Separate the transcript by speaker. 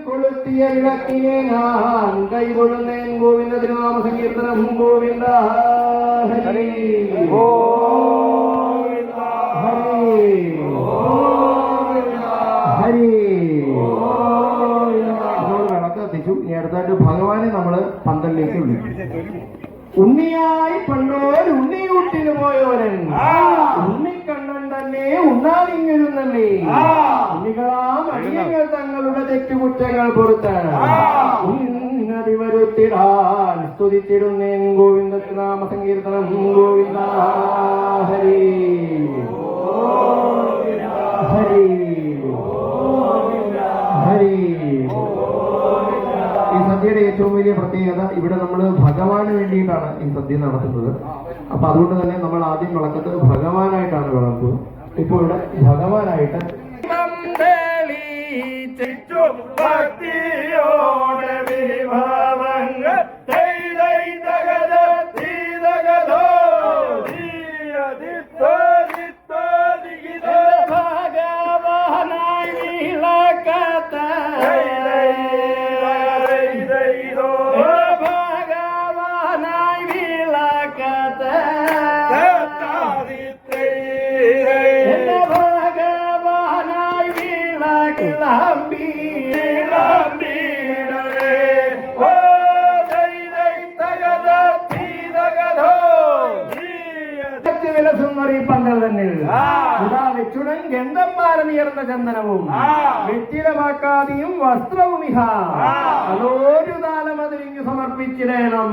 Speaker 1: കൊളുത്തിയ വിളക്കിനെ ഞാൻ കൈകൊള്ളുന്നേൻ ഗോവിന്ദ തിരുനാമ സങ്കീർത്തനം ഗോവിന്ദ ഹരി ഹരി വിളക്ക് കത്തിച്ചു. ഇനി അടുത്തായിട്ട് ഭഗവാനെ നമ്മള് പന്തലിലേക്ക് വിളിക്കും. ഉണ്ണിയായി പണ്ടോർ ഉണ്ണിയൂട്ടിന് പോയോരൻ ഉണ്ണിക്കണ്ണൻ തന്നെ ഉണ്ണാതിങ്ങരുന്നല്ലേ. ഉണ്ണികളാം അടിയങ്ങൾ തങ്ങളുടെ തെറ്റുകുറ്റങ്ങൾ പൊറുത്ത് ഉന്നതി വരുത്തിടാൻ സ്തുതിച്ചിടുന്നേൻ ഗോവിന്ദ നാമ സങ്കീർത്തനം ഗോവിന്ദ ഹരി ഹരി ഹരി. ഈ സദ്യയുടെ ഏറ്റവും വലിയ പ്രത്യേകത ഇവിടെ നമ്മൾ ഭഗവാന് വേണ്ടിയിട്ടാണ് ഈ സദ്യ നടത്തുന്നത്. അപ്പൊ അതുകൊണ്ട് തന്നെ നമ്മൾ ആദ്യം വിളക്കത്ത് ഭഗവാനായിട്ടാണ് വിളക്കുക. ഇപ്പോൾ ഇവിടെ ഭഗവാനായിട്ട് പന്തൽ തന്നെ വെച്ചുടൻ ഗന്ധന്മാരനിയർന്ന ചന്ദനവും വെറ്റിലമാക്കാതെയും വസ്ത്രവും ഇഹ അതൊരു താലം അതിരിഞ്ഞു സമർപ്പിച്ചിടണം.